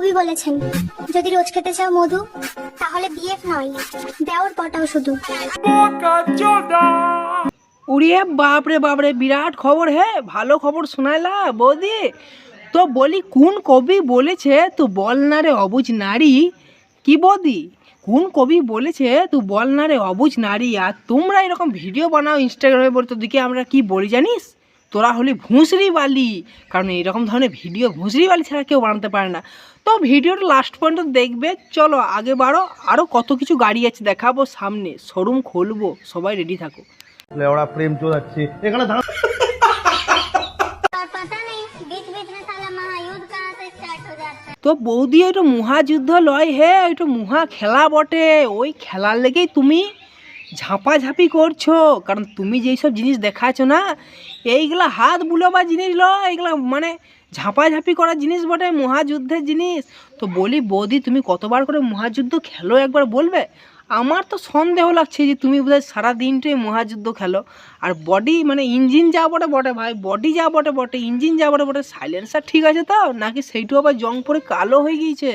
কবি বলেছেন, যদি রোজ খেতে চাও মধু তাহলে বিএফ নয়, দেওর পটাও শুধু। উড়িয়ে বাপরে বাপরে, বিরাট খবর। হে ভালো খবর শোনাইলা বৌদি। তো বলি কোন কবি বলেছে তু বল না রে অবুঝ নারী? কি বৌদি, কোন কবি বলেছে তু বল না রে অবুঝ নারী? আর তোমরা এরকম ভিডিও বানাও ইনস্টাগ্রামে, বলে তোদিকে আমরা কি বলি জানিস? তোরা হলি ভুঁসরি বালি। কারণ এইরকম ধরনের ভিডিও ভুঁসরি বালি ছাড়া কেউ বানাতে পারে না। তো ভিডিওটা লাস্ট পর্যন্ত দেখবে। চলো আগে বাড়ো, আরও কত কিছু গাড়ি আছে দেখাবো সামনে, শোরুম খুলবো, সবাই রেডি থাকো। লেওড়া প্রেম চোদাচ্ছে এখানে और पता नहीं बीच बीच में साला महायुद्ध कहाँ से स्टार्ट हो जाता है। তো বৌদি ওইটা মহাযুদ্ধ লয় হে, ওইটা মহা খেলা বটে। ওই খেলার লেগেই তুমি ঝাঁপাঝাঁপি করছো। কারণ তুমি যেই সব জিনিস দেখাচ্ছ না, এইগুলা হাত বুলোবা জিনিস লয়, এইগুলা মানে ঝাঁপাঝাঁপি করার জিনিস বটে, মহাযুদ্ধের জিনিস। তো বলি বৌদি, তুমি কতবার করে মহাযুদ্ধ খেলো একবার বলবে? আমার তো সন্দেহ লাগছে যে তুমি বোধহয় সারাদিনটাই মহাযুদ্ধ খেলো। আর বডি মানে ইঞ্জিন যা বটে বটে ভাই, বডি যা বটে বটে, ইঞ্জিন যা বটে বটে, সাইলেন্সার ঠিক আছে তো নাকি সেইটু আবার জং পরে কালো হয়ে গিয়েছে?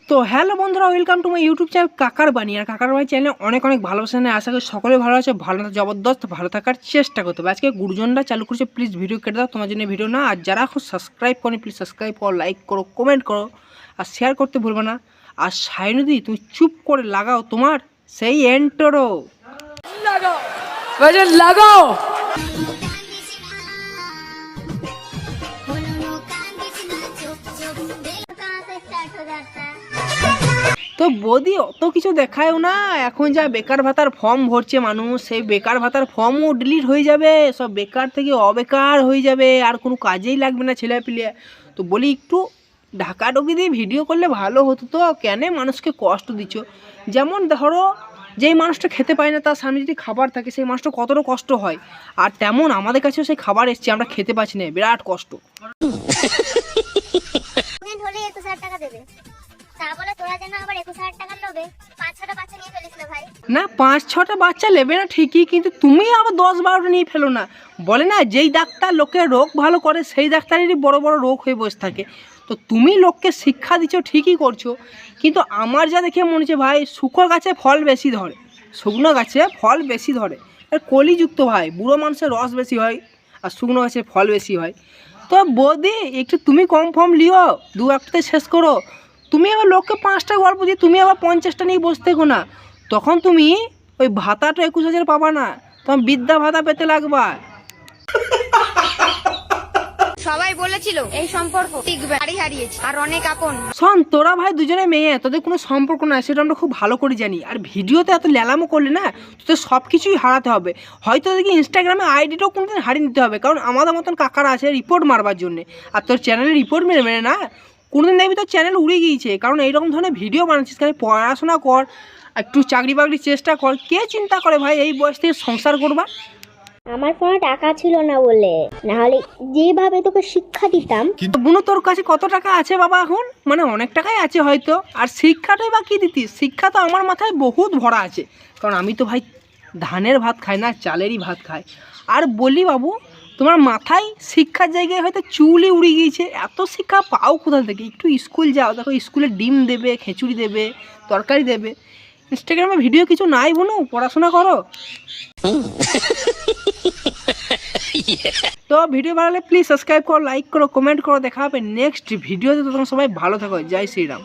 তো হ্যালো বন্ধুরা, welcome to my YouTube channel কাকার বাণী। আর কাকার বাণী চ্যানেলে অনেক অনেক ভালোবাসা নেই, আশা করি সকলে ভালো আছে, ভালো জবরদস্ত ভালো থাকার চেষ্টা করতে হবে। আজকে গুরুজনরা চালু করেছে, প্লিজ ভিডিও কেটে দাও, তোমার জন্য ভিডিও না। আর যারা এখন সাবস্ক্রাইব করো প্লিজ সাবস্ক্রাইব করো, লাইক করো, কমেন্ট করো আর শেয়ার করতে ভুলবে না। আর সায়নদি তুমি চুপ করে লাগাও তোমার সেই এন্টরো লাগাও, বাজার লাগাও। कहाँ से स्टार्ट हो जाता है। তো বৌদি অত কিছু দেখায়ও না। এখন যা বেকার ভাতার ফর্ম ভরছে মানুষ, সেই বেকার ভাতার ফর্মও ডিলিট হয়ে যাবে, সব বেকার থেকে অবেকার হয়ে যাবে, আর কোনো কাজেই লাগবে না ছেলে পিলে। তো বলি একটু ঢাকাঢুকি দিয়ে ভিডিও করলে ভালো হতো। তো কেন মানুষকে কষ্ট দিচ্ছ? যেমন ধরো যেই মানুষটা খেতে পায় না, তার সামনে যদি খাবার থাকে, সেই মানুষটা কতটা কষ্ট হয়। আর তেমন আমাদের কাছেও সেই খাবার এসছে, আমরা খেতে পাচ্ছি না, বিরাট কষ্ট। প্রেগনেন্ট হলে 21,000 টাকা দেবে, তা বলে তোরা যেন আবার 21,000 টাকা লোভে 5-6টা বাচ্চা নিয়ে ফেলিস না ভাই। না 5-6টা বাচ্চা নেবে না ঠিকই, কিন্তু তুমি আবার 10-12টা নিয়ে ফেলো না। বলে না যেই ডাক্তার লোকের রোগ ভালো করে, সেই ডাক্তারেরই বড় বড় রোগ হয়ে বসে থাকে। তো তুমি লোককে শিক্ষা দিচ্ছ ঠিকই করছো, কিন্তু আমার যা দেখে মনে হচ্ছে ভাই, শুকনো গাছে ফল বেশি ধরে, শুকনো গাছে ফল বেশি ধরে। আর কলিযুক্ত ভাই, বুড়ো মানুষের রস বেশি হয় আর শুকনো গাছে ফল বেশি হয়। তো বৌদি একটু তুমি কম ফর্ম লিও, 2-1টাতে শেষ করো। তুমি আবার লোককে 5টা গল্প দিয়ে তুমি আবার 50টা নিয়ে বসে থেকো না, তখন তুমি ওই ভাতাটা 21,000 পাবা না, তখন বিদ্যা ভাতা পেতে লাগবা। সবাই বলেছিল এই সম্পর্ক টিকবে, বাড়ি হারিয়েছে আর অনেক আপন। শোন, তোরা ভাই দুজনে মেয়ে, তোদের কোনো সম্পর্ক নাই, সেটা আমরা খুব ভালো করে জানি। আর ভিডিওতে এত লেলামো করলে না, তোদের সব কিছুই হারাতে হবে। হয়তো তোদেরকে ইনস্টাগ্রামে আইডিটাও কোনোদিন হারিয়ে নিতে হবে, কারণ আমাদের মতন কাকারা আছে রিপোর্ট মারবার জন্যে। আর তোর চ্যানেলে রিপোর্ট মেরে মেরে না কোনোদিন দেখবি তোর চ্যানেল উড়ে গিয়েছে। কারণ এইরকম ধরনের ভিডিও বানাচ্ছিস, কারণ পড়াশোনা কর, একটু চাকরি বাকরির চেষ্টা কর। কে চিন্তা করে ভাই এই বয়স থেকে সংসার করবা? আমার ফোনে টাকা ছিল না বলে, না হলে যেভাবে তোকে শিক্ষা দিতাম। কিন্তু বুনু তোর কাছে কত টাকা আছে বাবা এখন? মানে অনেক টাকাই আছে হয়তো। আর শিক্ষাটাই বা কী দিতিস? শিক্ষা তো আমার মাথায় বহুত ভরা আছে, কারণ আমি তো ভাই ধানের ভাত খাই না, চালেরই ভাত খাই। আর বলি বাবু, তোমার মাথায় শিক্ষার জায়গায় হয়তো চুলই উড়ে গিয়েছে। এত শিক্ষা পাও কোথা থেকে? একটু স্কুল যাও, দেখো স্কুলে ডিম দেবে, খিচুড়ি দেবে, তরকারি দেবে। ইনস্টাগ্রামে ভিডিও কিছু নাই বুনু, পড়াশোনা করো। তো ভিডিও ভালো লাগলে প্লিজ সাবস্ক্রাইব করো, লাইক করো, কমেন্ট করো। দেখা হবে নেক্সট ভিডিওতে। তোমরা সবাই ভালো থাকো, জয় শ্রীরাম।